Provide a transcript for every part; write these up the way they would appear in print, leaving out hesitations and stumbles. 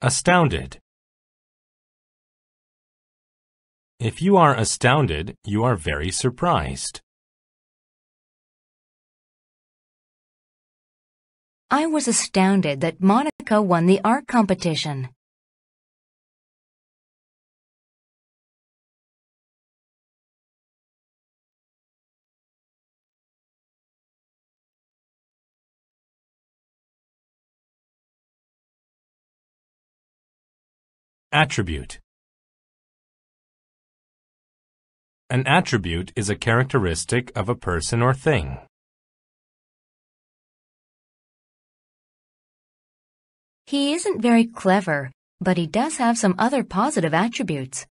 Astounded. If you are astounded, you are very surprised. I was astounded that Monica won the art competition. Attribute. An attribute is a characteristic of a person or thing. He isn't very clever, but he does have some other positive attributes.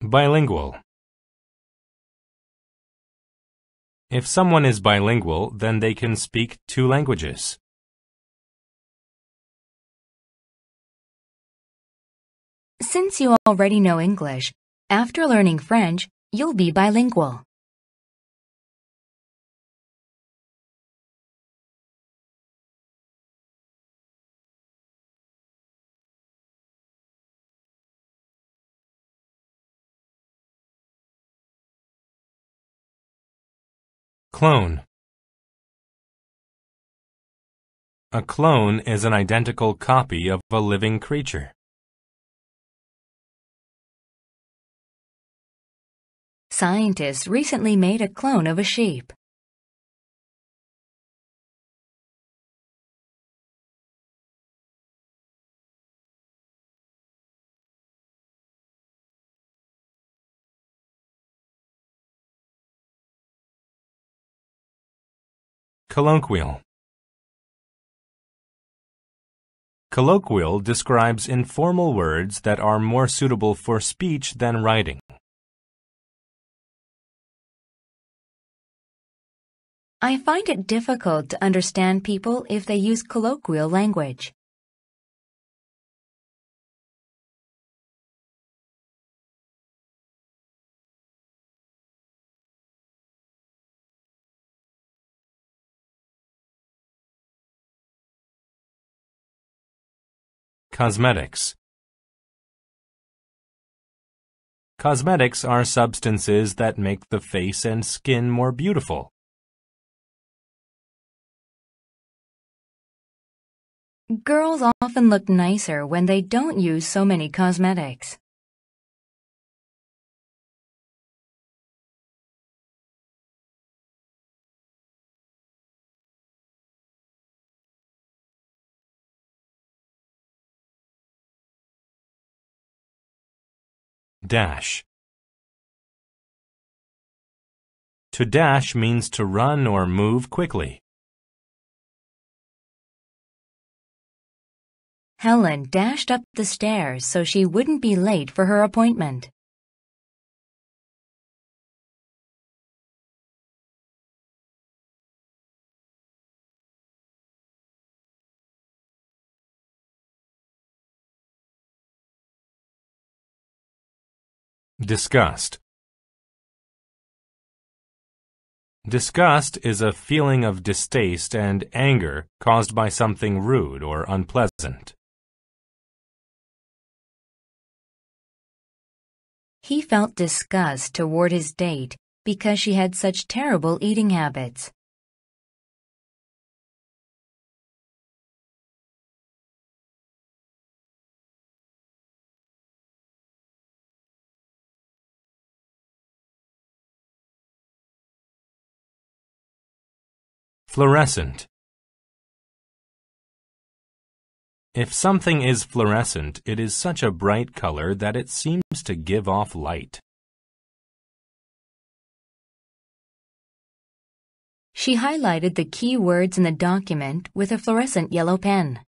Bilingual. If someone is bilingual, then they can speak 2 languages. Since you already know English, after learning French, you'll be bilingual. Clone. A clone is an identical copy of a living creature. Scientists recently made a clone of a sheep. Colloquial. Colloquial describes informal words that are more suitable for speech than writing. I find it difficult to understand people if they use colloquial language. Cosmetics. Cosmetics are substances that make the face and skin more beautiful. Girls often look nicer when they don't use so many cosmetics. Dash. To dash means to run or move quickly. Helen dashed up the stairs so she wouldn't be late for her appointment. Disgust. Disgust is a feeling of distaste and anger caused by something rude or unpleasant. He felt disgust toward his date because she had such terrible eating habits. Fluorescent. If something is fluorescent, it is such a bright color that it seems to give off light. She highlighted the key words in the document with a fluorescent yellow pen.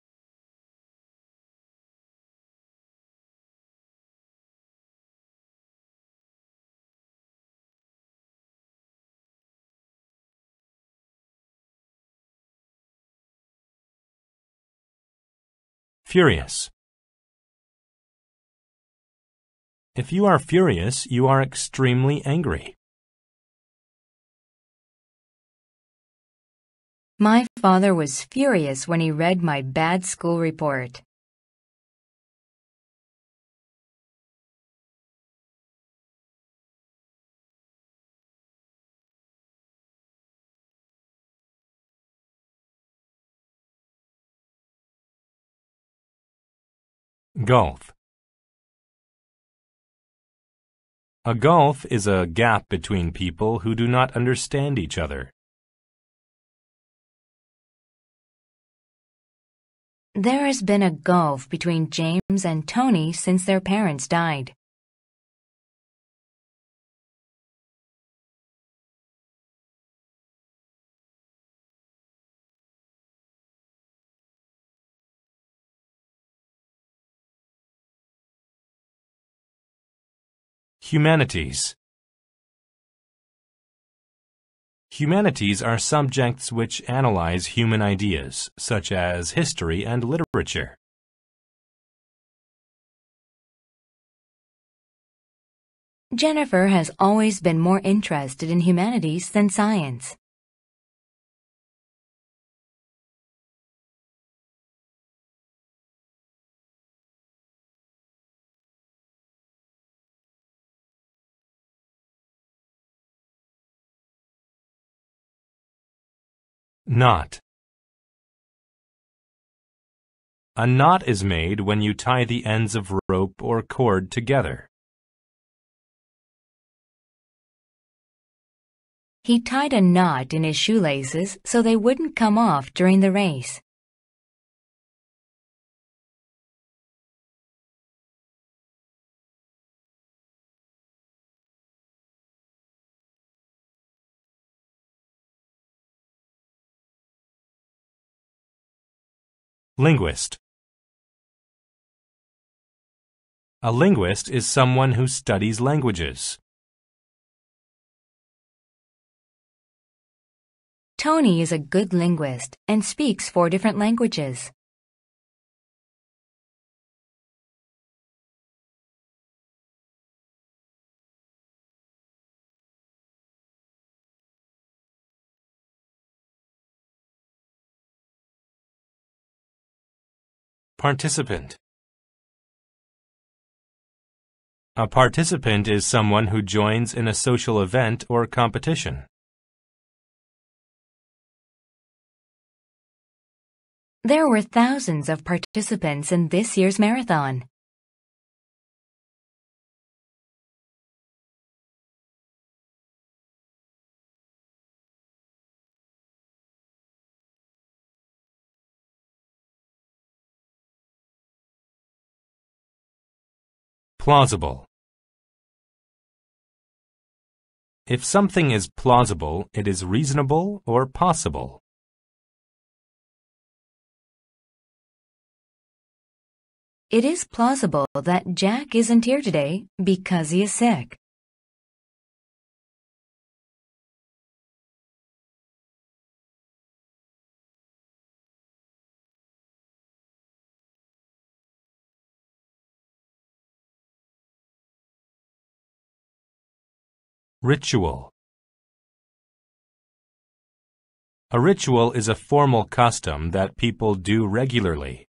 Furious. If you are furious, you are extremely angry. My father was furious when he read my bad school report. Gulf. A gulf is a gap between people who do not understand each other. There has been a gulf between James and Tony since their parents died. Humanities. Humanities are subjects which analyze human ideas, such as history and literature. Jennifer has always been more interested in humanities than science. Knot. A knot is made when you tie the ends of rope or cord together. He tied a knot in his shoelaces so they wouldn't come off during the race. Linguist. A linguist is someone who studies languages. Tony is a good linguist and speaks 4 different languages. Participant. A participant is someone who joins in a social event or competition. There were thousands of participants in this year's marathon. Plausible. If something is plausible, it is reasonable or possible. It is plausible that Jack isn't here today because he is sick. Ritual. A ritual is a formal custom that people do regularly.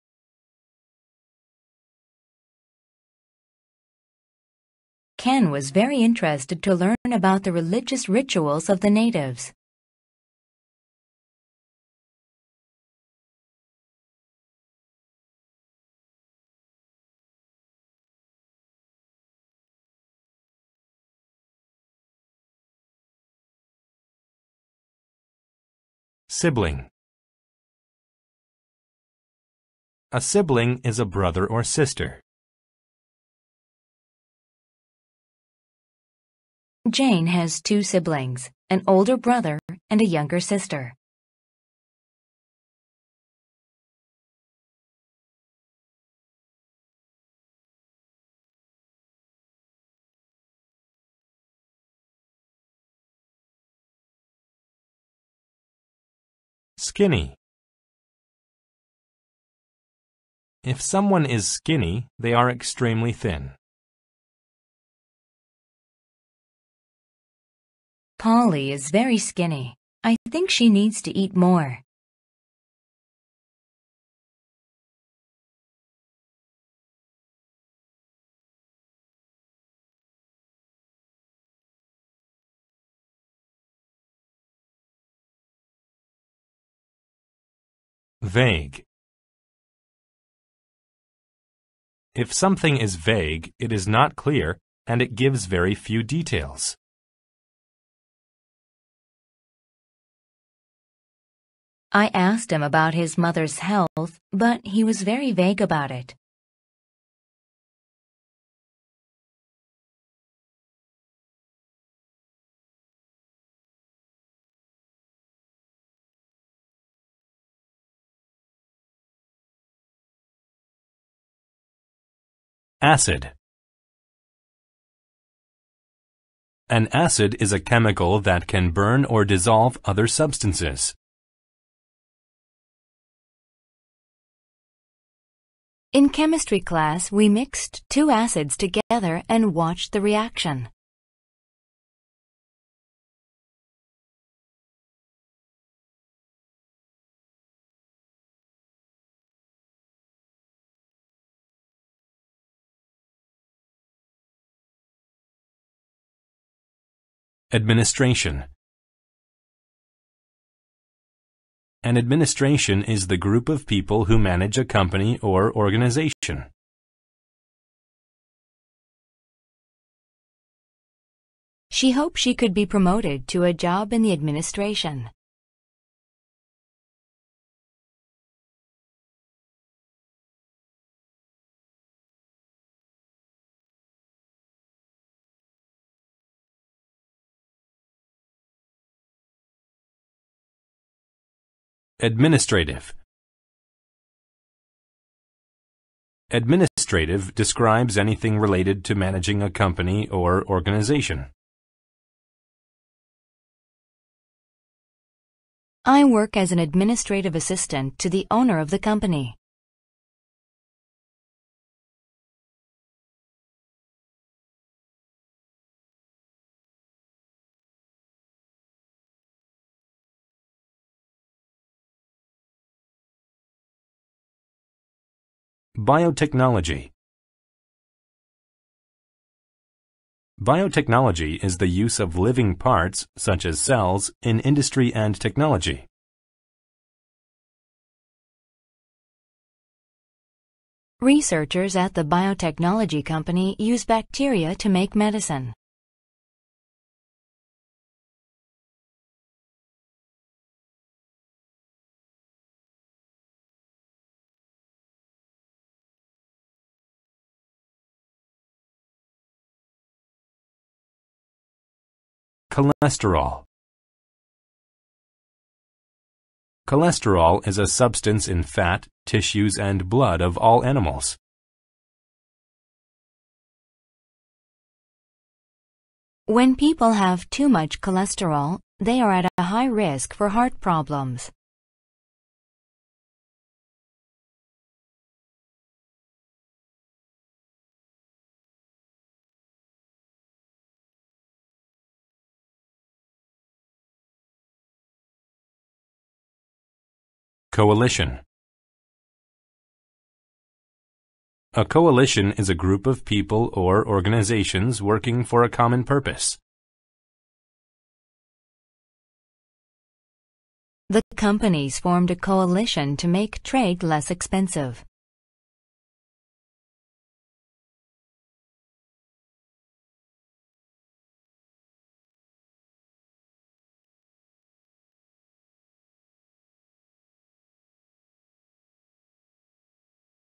Ken was very interested to learn about the religious rituals of the natives. Sibling. A sibling is a brother or sister. Jane has 2 siblings, an older brother and a younger sister. Skinny. If someone is skinny, they are extremely thin. Polly is very skinny. I think she needs to eat more. Vague. If something is vague, it is not clear, and it gives very few details. I asked him about his mother's health, but he was very vague about it. Acid. An acid is a chemical that can burn or dissolve other substances. In chemistry class, we mixed two acids together and watched the reaction. Administration. An administration is the group of people who manage a company or organization. She hoped she could be promoted to a job in the administration. Administrative. Administrative describes anything related to managing a company or organization. I work as an administrative assistant to the owner of the company. Biotechnology. Biotechnology is the use of living parts, such as cells, in industry and technology. Researchers at the biotechnology company use bacteria to make medicine. Cholesterol. Cholesterol is a substance in fat, tissues, and blood of all animals. When people have too much cholesterol, they are at a high risk for heart problems. Coalition. A coalition is a group of people or organizations working for a common purpose. The companies formed a coalition to make trade less expensive.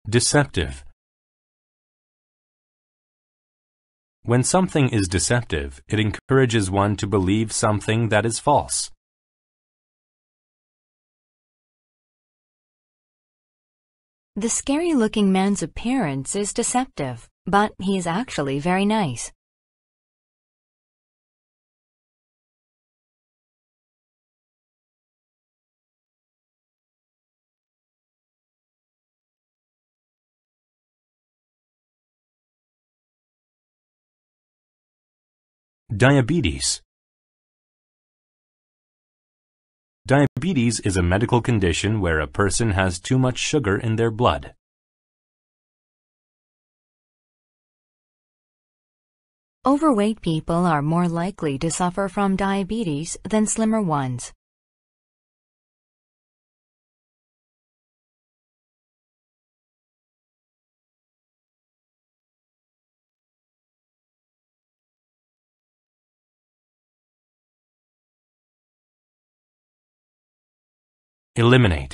Deceptive. When something is deceptive, it encourages one to believe something that is false. The scary-looking man's appearance is deceptive, but he is actually very nice. Diabetes. Diabetes is a medical condition where a person has too much sugar in their blood. Overweight people are more likely to suffer from diabetes than slimmer ones. Eliminate.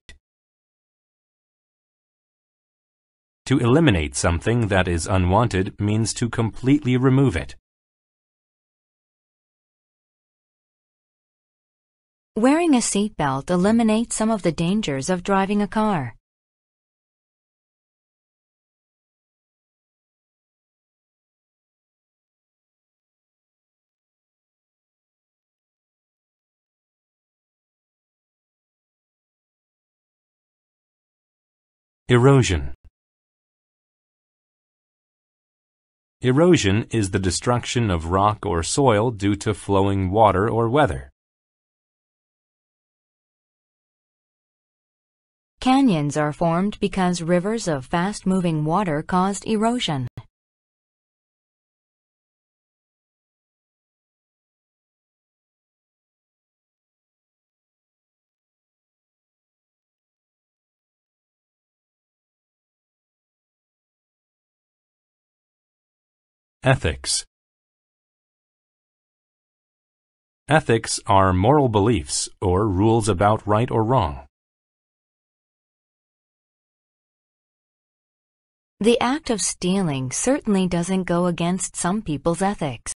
To eliminate something that is unwanted means to completely remove it. Wearing a seatbelt eliminates some of the dangers of driving a car. Erosion. Erosion is the destruction of rock or soil due to flowing water or weather. Canyons are formed because rivers of fast-moving water caused erosion. Ethics. Ethics are moral beliefs or rules about right or wrong. The act of stealing certainly doesn't go against some people's ethics.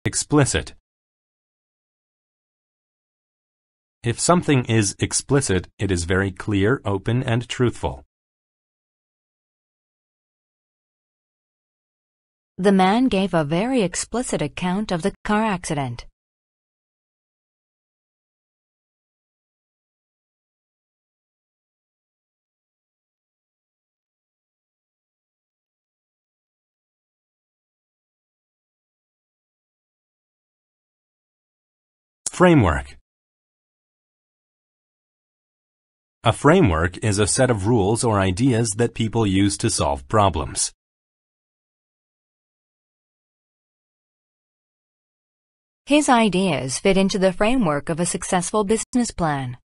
Explicit. If something is explicit, it is very clear, open, and truthful. The man gave a very explicit account of the car accident. Framework. A framework is a set of rules or ideas that people use to solve problems. His ideas fit into the framework of a successful business plan.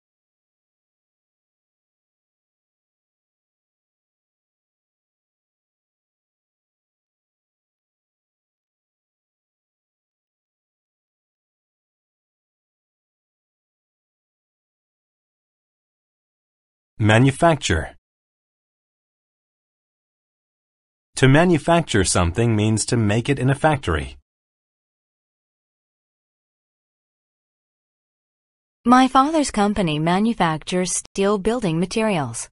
Manufacture. To manufacture something means to make it in a factory. My father's company manufactures steel building materials.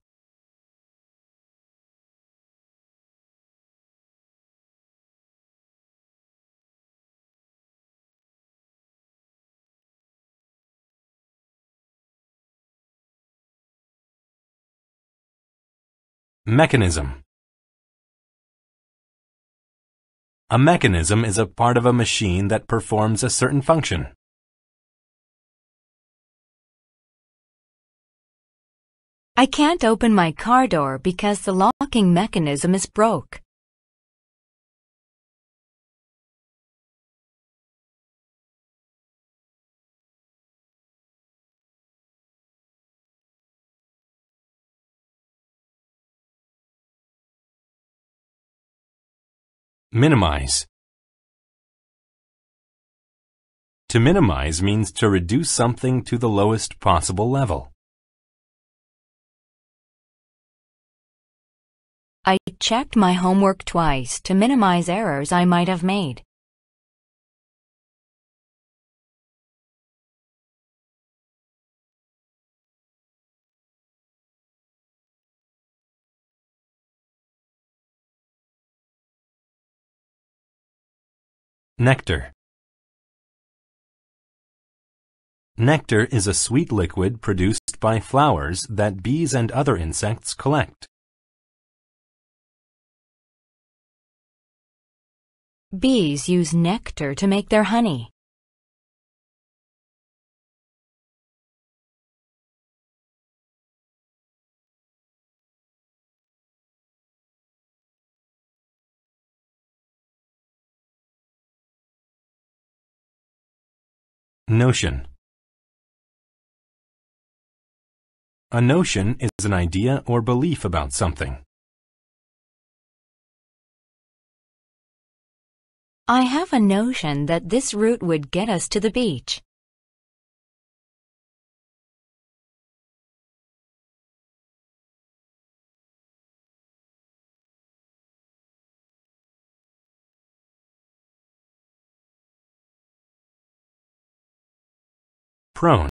Mechanism. A mechanism is a part of a machine that performs a certain function. I can't open my car door because the locking mechanism is broke. Minimize. To minimize means to reduce something to the lowest possible level. I checked my homework twice to minimize errors I might have made. Nectar. Nectar is a sweet liquid produced by flowers that bees and other insects collect. Bees use nectar to make their honey. Notion. A notion is an idea or belief about something. I have a notion that this route would get us to the beach. Prone.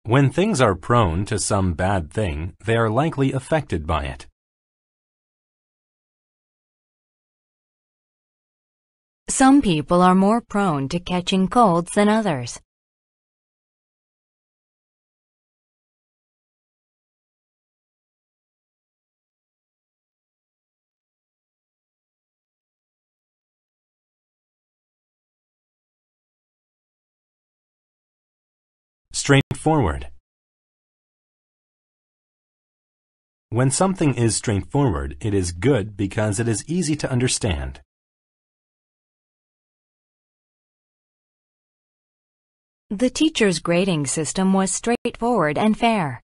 When things are prone to some bad thing, they are likely affected by it. Some people are more prone to catching colds than others. Straightforward. When something is straightforward, it is good because it is easy to understand. The teacher's grading system was straightforward and fair.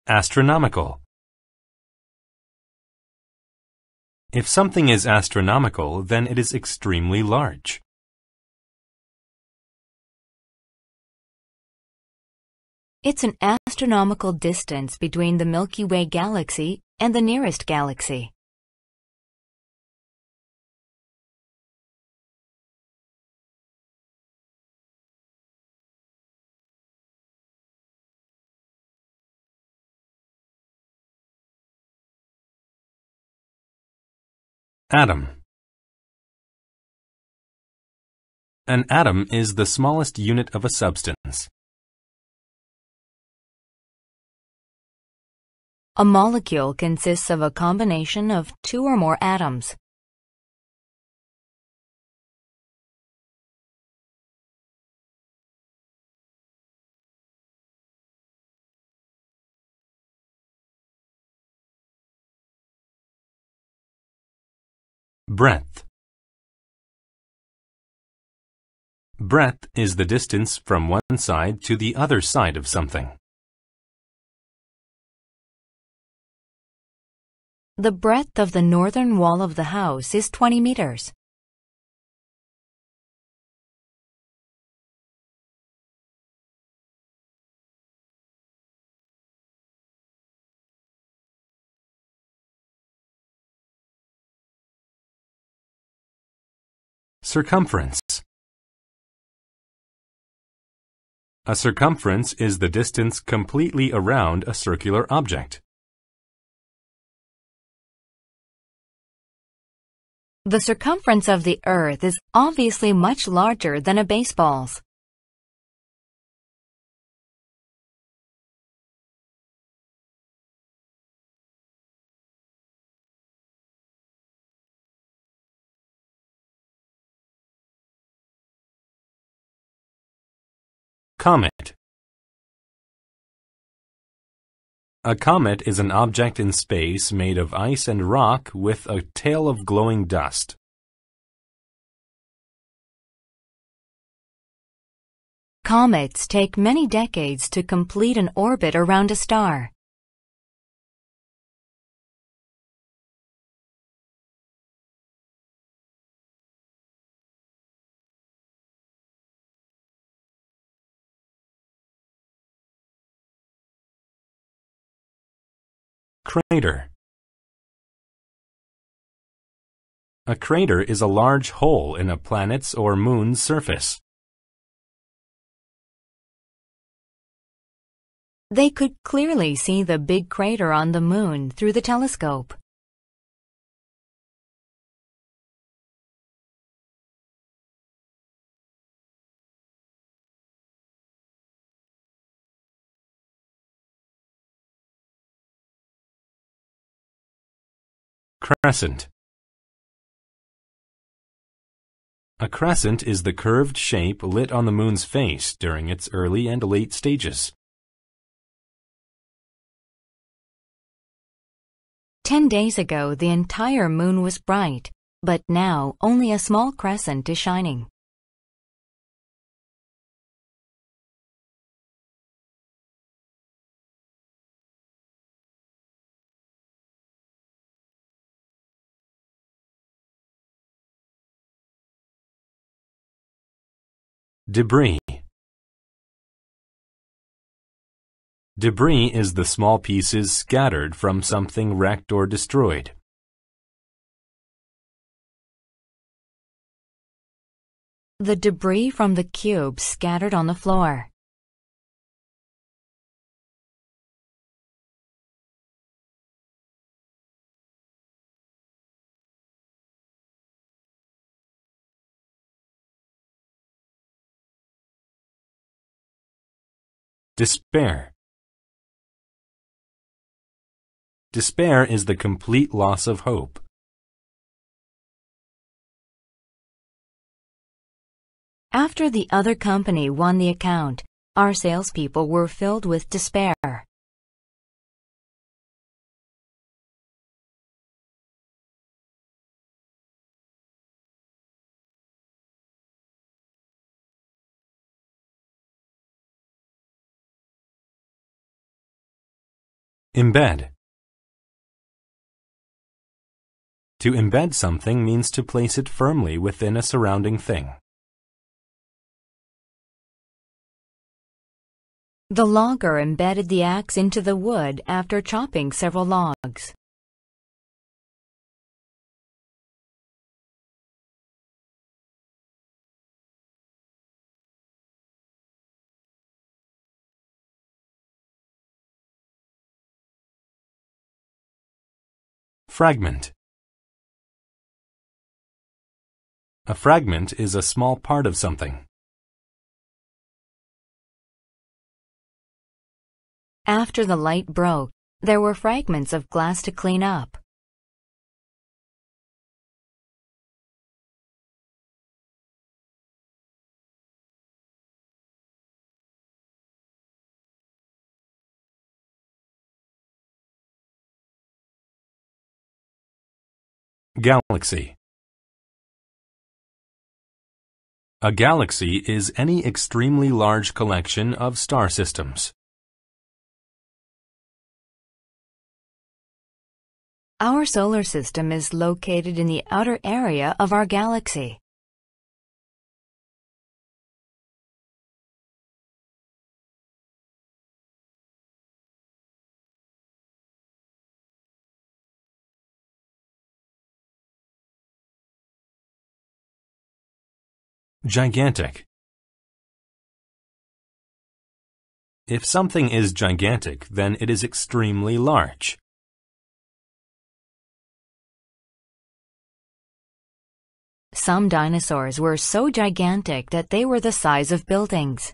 Astronomical. If something is astronomical, then it is extremely large. It's an astronomical distance between the Milky Way galaxy and the nearest galaxy. Atom. An atom is the smallest unit of a substance. A molecule consists of a combination of two or more atoms. Breadth. Breadth is the distance from one side to the other side of something. The breadth of the northern wall of the house is 20 meters. Circumference. A circumference is the distance completely around a circular object. The circumference of the Earth is obviously much larger than a baseball's. Comet. A comet is an object in space made of ice and rock with a tail of glowing dust. Comets take many decades to complete an orbit around a star. Crater. A crater is a large hole in a planet's or moon's surface. They could clearly see the big crater on the moon through the telescope. Crescent. A crescent is the curved shape lit on the moon's face during its early and late stages. 10 days ago, the entire moon was bright, but now only a small crescent is shining. Debris. Debris is the small pieces scattered from something wrecked or destroyed. The debris from the cube scattered on the floor. Despair. Despair is the complete loss of hope. After the other company won the account, our salespeople were filled with despair. Embed. To embed something means to place it firmly within a surrounding thing. The logger embedded the axe into the wood after chopping several logs. Fragment. A fragment is a small part of something. After the light broke, there were fragments of glass to clean up. Galaxy. A galaxy is any extremely large collection of star systems. Our solar system is located in the outer area of our galaxy. Gigantic. If something is gigantic, then it is extremely large. Some dinosaurs were so gigantic that they were the size of buildings.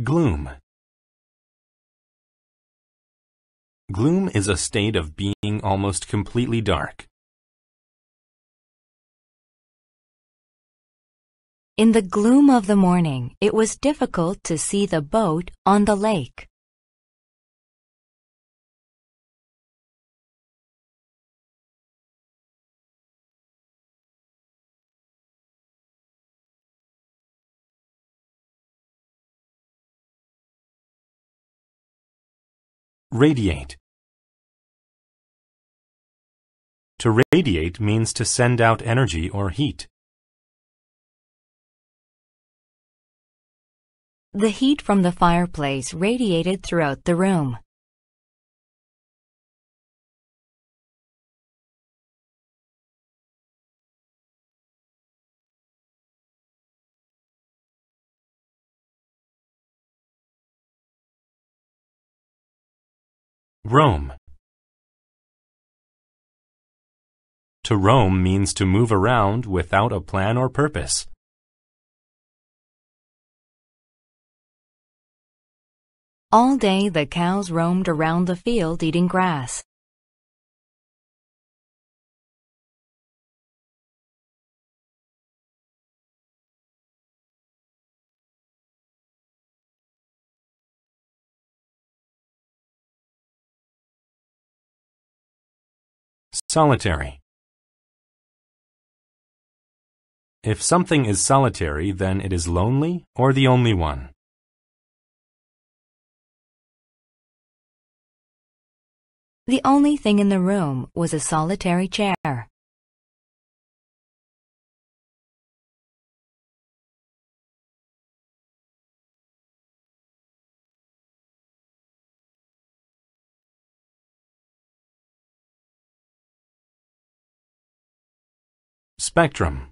Gloom. Gloom is a state of being almost completely dark. In the gloom of the morning, it was difficult to see the boat on the lake. Radiate. To radiate means to send out energy or heat. The heat from the fireplace radiated throughout the room. Roam. To roam means to move around without a plan or purpose. All day the cows roamed around the field eating grass. Solitary. If something is solitary, then it is lonely or the only one. The only thing in the room was a solitary chair. Spectrum.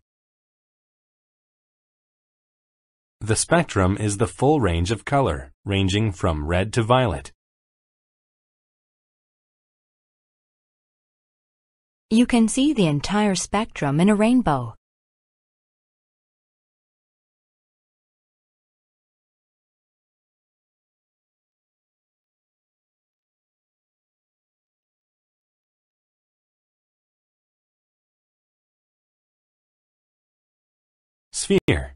The spectrum is the full range of color, ranging from red to violet. You can see the entire spectrum in a rainbow. Sphere.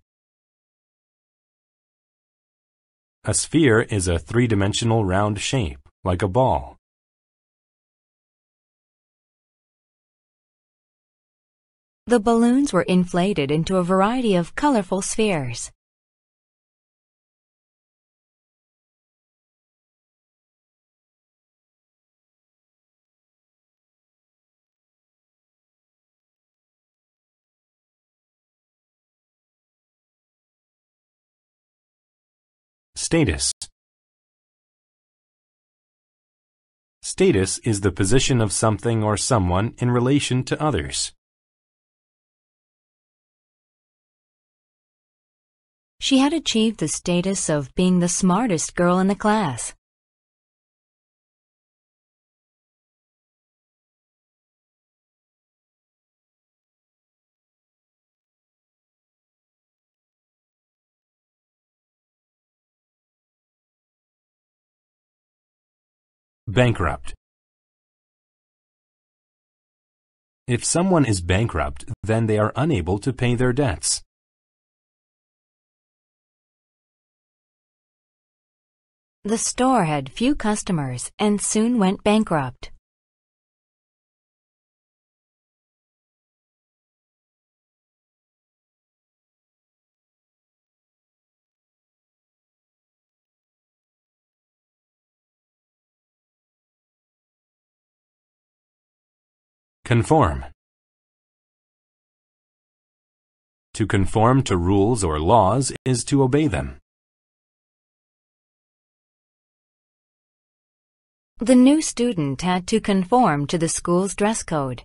A sphere is a three-dimensional round shape, like a ball. The balloons were inflated into a variety of colorful spheres. Status. Status is the position of something or someone in relation to others. She had achieved the status of being the smartest girl in the class. Bankrupt. If someone is bankrupt, then they are unable to pay their debts. The store had few customers and soon went bankrupt. Conform. To conform to rules or laws is to obey them. The new student had to conform to the school's dress code.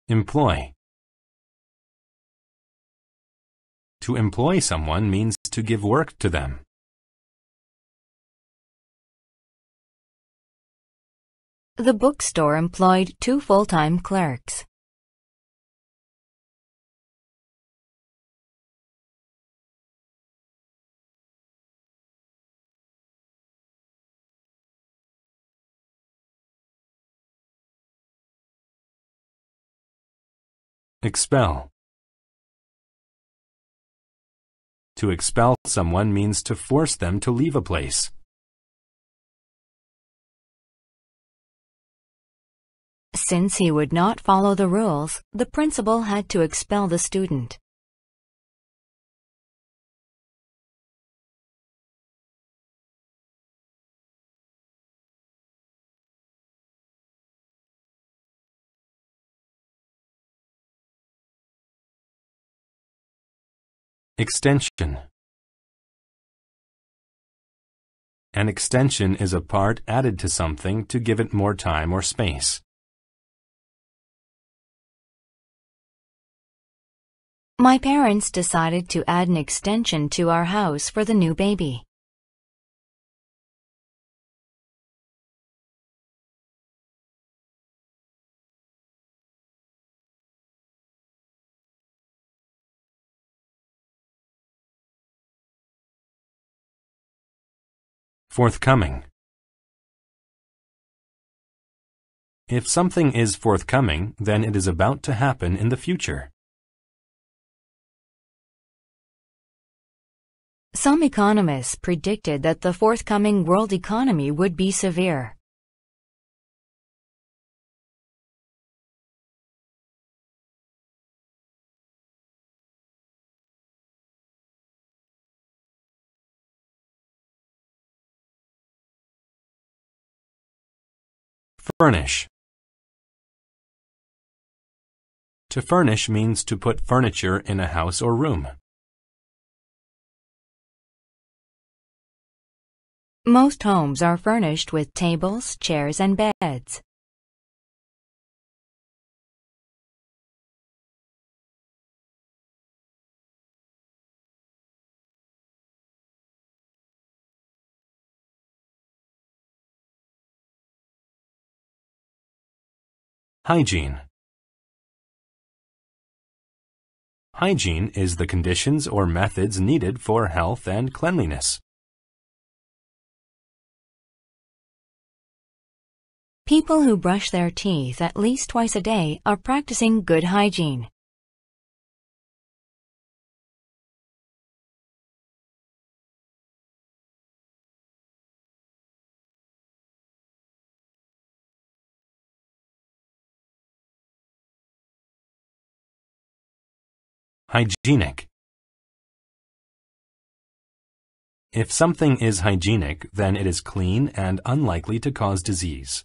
Employ. To employ someone means to give work to them. The bookstore employed 2 full-time clerks. Expel. To expel someone means to force them to leave a place. Since he would not follow the rules, the principal had to expel the student. Extension. An extension is a part added to something to give it more time or space. My parents decided to add an extension to our house for the new baby. Forthcoming. If something is forthcoming, then it is about to happen in the future. Some economists predicted that the forthcoming world economy would be severe. Furnish. To furnish means to put furniture in a house or room. Most homes are furnished with tables, chairs, and beds. Hygiene. Hygiene is the conditions or methods needed for health and cleanliness. People who brush their teeth at least twice a day are practicing good hygiene. Hygienic. If something is hygienic, then it is clean and unlikely to cause disease.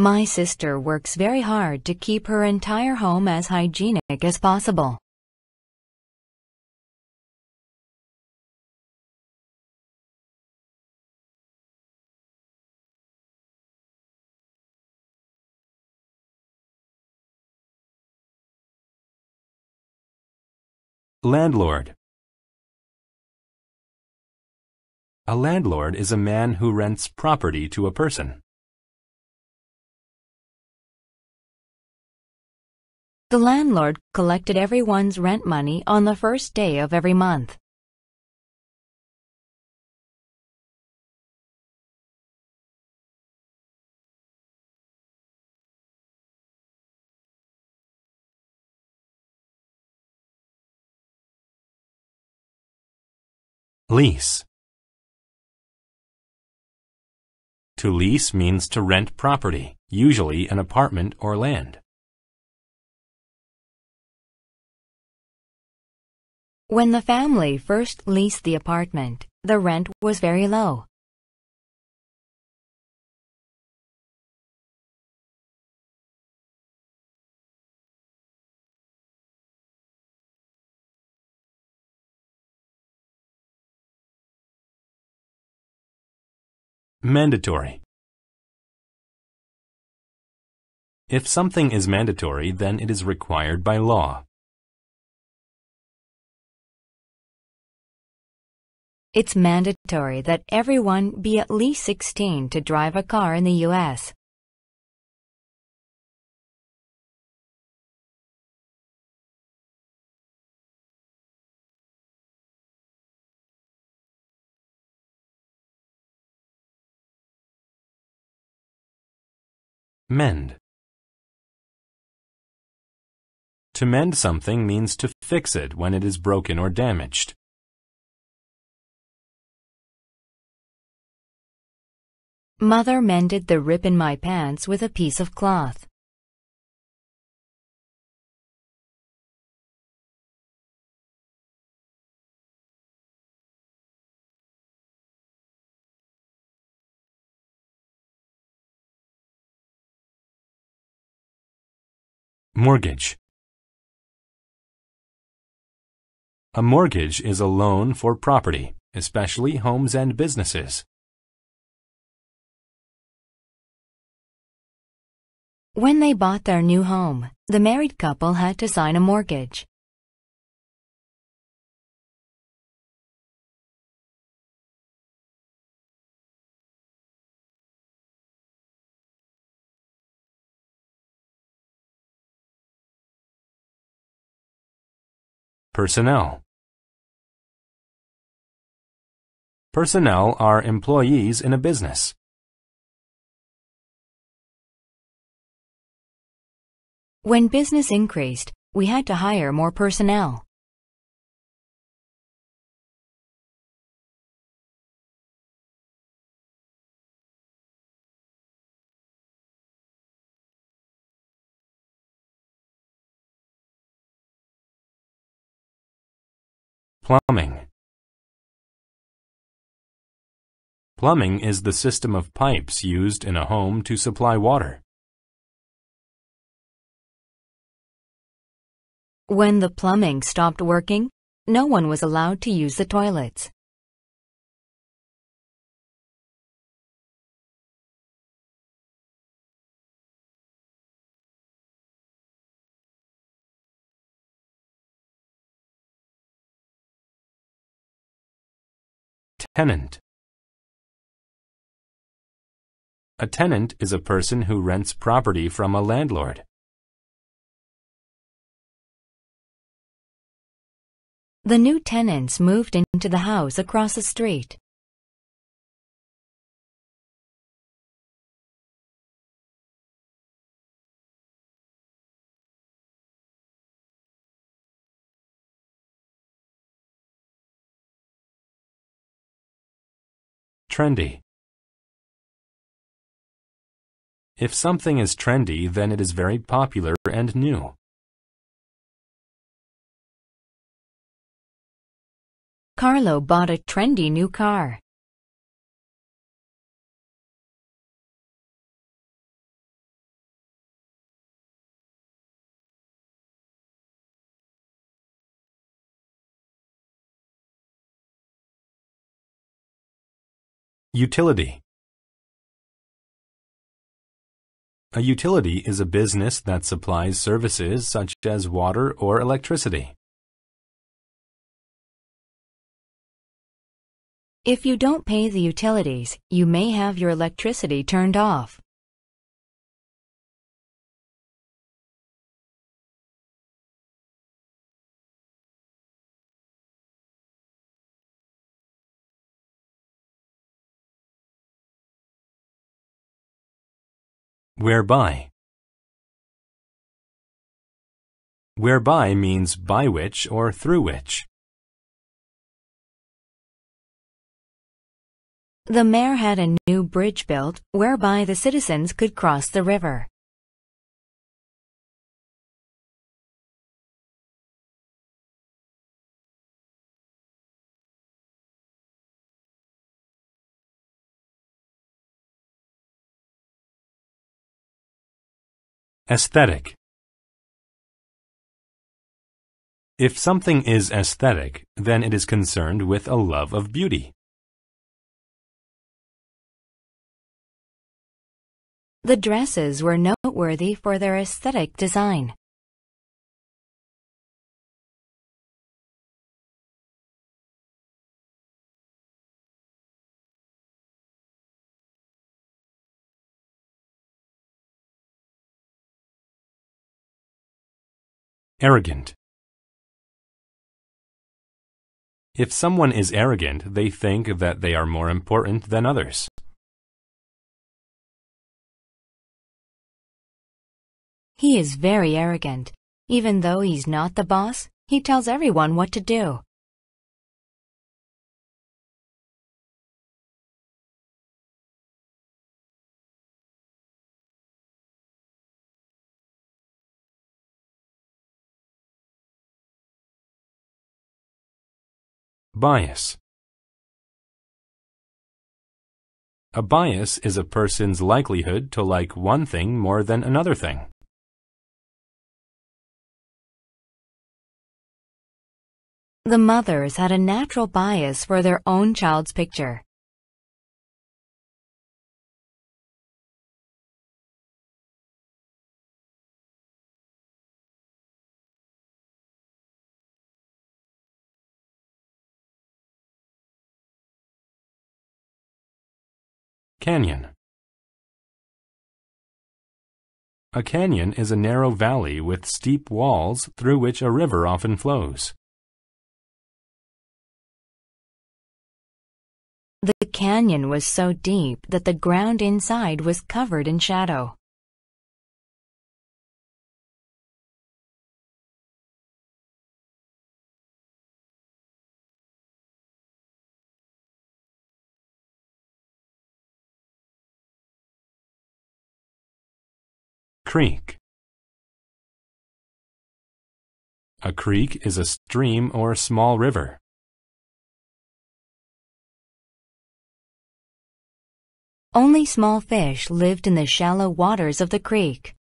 My sister works very hard to keep her entire home as hygienic as possible. Landlord. A landlord is a man who rents property to a person. The landlord collected everyone's rent money on the first day of every month. Lease. To lease means to rent property, usually an apartment or land. When the family first leased the apartment, the rent was very low. Mandatory. If something is mandatory, then it is required by law. It's mandatory that everyone be at least 16 to drive a car in the U.S. Mend. To mend something means to fix it when it is broken or damaged. Mother mended the rip in my pants with a piece of cloth. Mortgage. A mortgage is a loan for property, especially homes and businesses. When they bought their new home, the married couple had to sign a mortgage. Personnel. Personnel are employees in a business. When business increased, we had to hire more personnel. Plumbing. Plumbing is the system of pipes used in a home to supply water. When the plumbing stopped working, no one was allowed to use the toilets. Tenant. A tenant is a person who rents property from a landlord. The new tenants moved into the house across the street. Trendy. If something is trendy, then it is very popular and new. Carlo bought a trendy new car. Utility. A utility is a business that supplies services such as water or electricity. If you don't pay the utilities, you may have your electricity turned off. Whereby. Whereby means by which or through which. The mayor had a new bridge built whereby the citizens could cross the river. Aesthetic. If something is aesthetic, then it is concerned with a love of beauty. The dresses were noteworthy for their aesthetic design. Arrogant. If someone is arrogant, they think that they are more important than others. He is very arrogant. Even though he's not the boss, he tells everyone what to do. Bias. A bias is a person's likelihood to like one thing more than another thing. The mothers had a natural bias for their own child's picture. Canyon. A canyon is a narrow valley with steep walls through which a river often flows. The canyon was so deep that the ground inside was covered in shadow. Creek. A creek is a stream or small river. Only small fish lived in the shallow waters of the creek.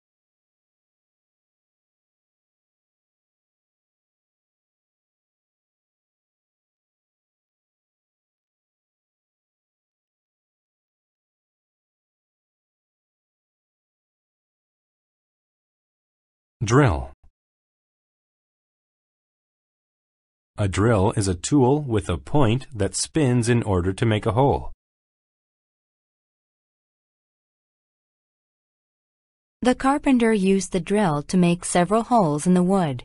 Drill. A drill is a tool with a point that spins in order to make a hole. The carpenter used the drill to make several holes in the wood.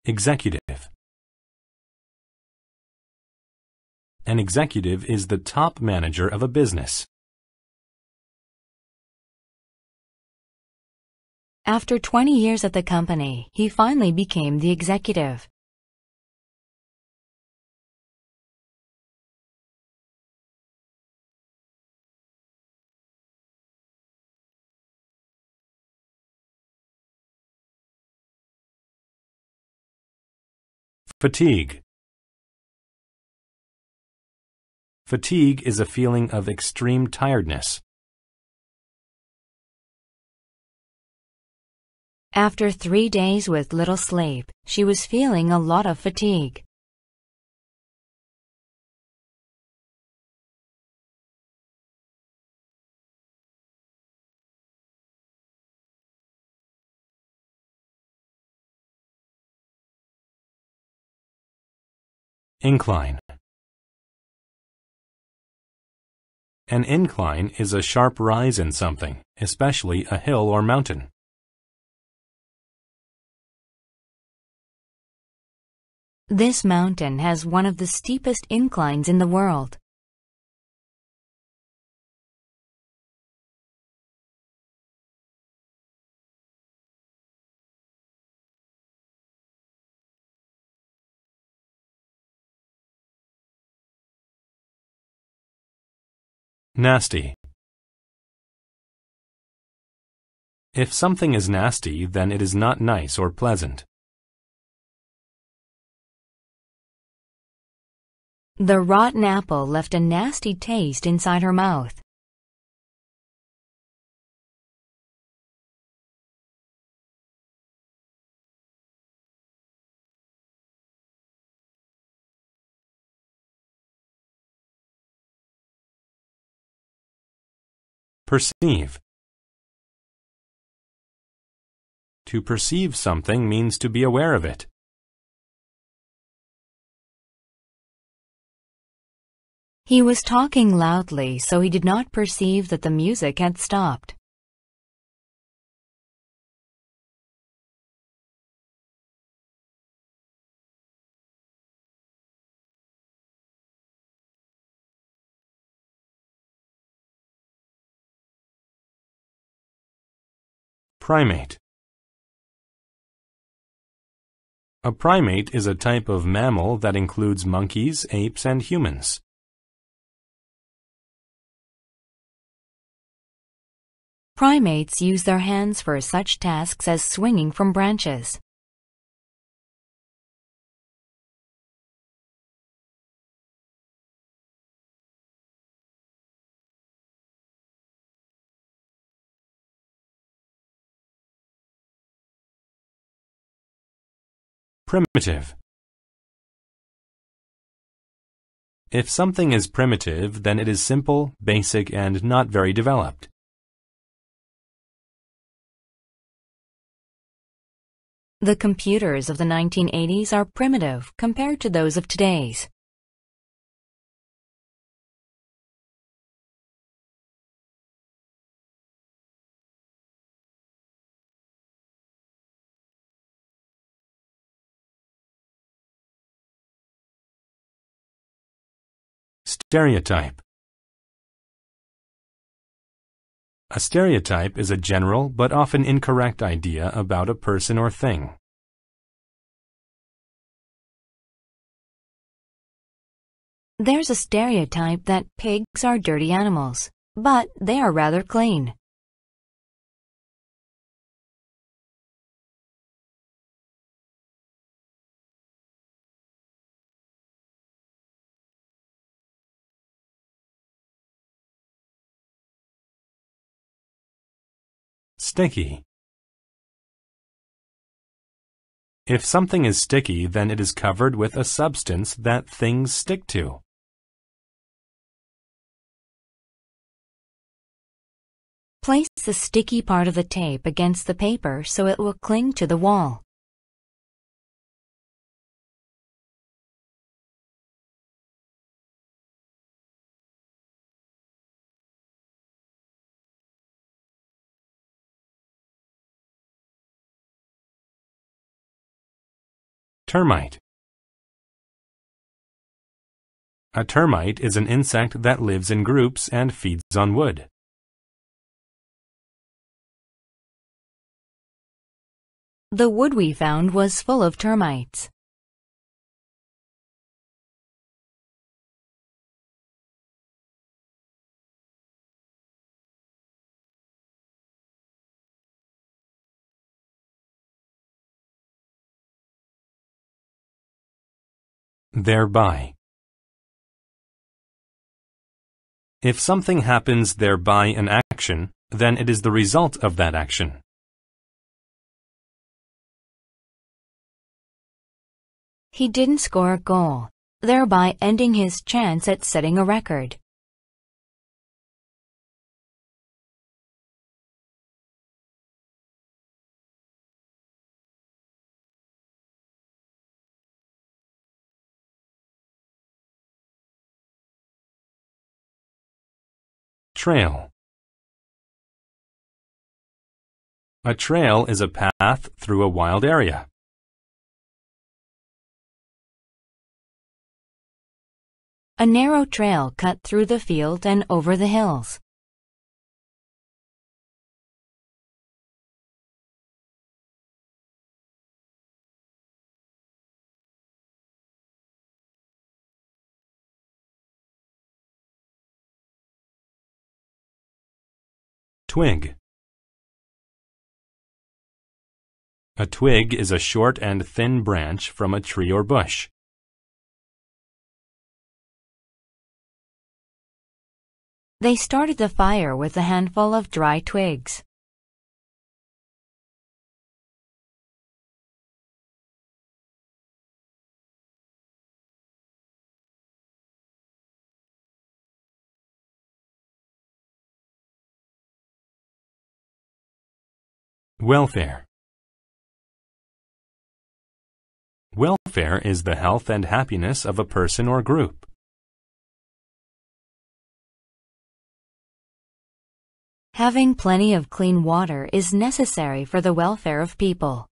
Executive. An executive is the top manager of a business. After 20 years at the company, he finally became the executive. Fatigue. Fatigue is a feeling of extreme tiredness. After 3 days with little sleep, she was feeling a lot of fatigue. Incline. An incline is a sharp rise in something, especially a hill or mountain. This mountain has one of the steepest inclines in the world. Nasty. If something is nasty, then it is not nice or pleasant. The rotten apple left a nasty taste inside her mouth. Perceive. To perceive something means to be aware of it. He was talking loudly, so he did not perceive that the music had stopped. Primate. A primate is a type of mammal that includes monkeys, apes, and humans. Primates use their hands for such tasks as swinging from branches. Primitive. If something is primitive, then it is simple, basic, and not very developed. The computers of the 1980s are primitive compared to those of today's. Stereotype. A stereotype is a general but often incorrect idea about a person or thing. There's a stereotype that pigs are dirty animals, but they are rather clean. Sticky. If something is sticky, then it is covered with a substance that things stick to. Place the sticky part of the tape against the paper so it will cling to the wall. Termite. A termite is an insect that lives in groups and feeds on wood. The wood we found was full of termites. Thereby. If something happens thereby an action, then it is the result of that action. He didn't score a goal, thereby ending his chance at setting a record. Trail. A trail is a path through a wild area. A narrow trail cut through the field and over the hills. Twig. A twig is a short and thin branch from a tree or bush. They started the fire with a handful of dry twigs. Welfare. Welfare is the health and happiness of a person or group. Having plenty of clean water is necessary for the welfare of people.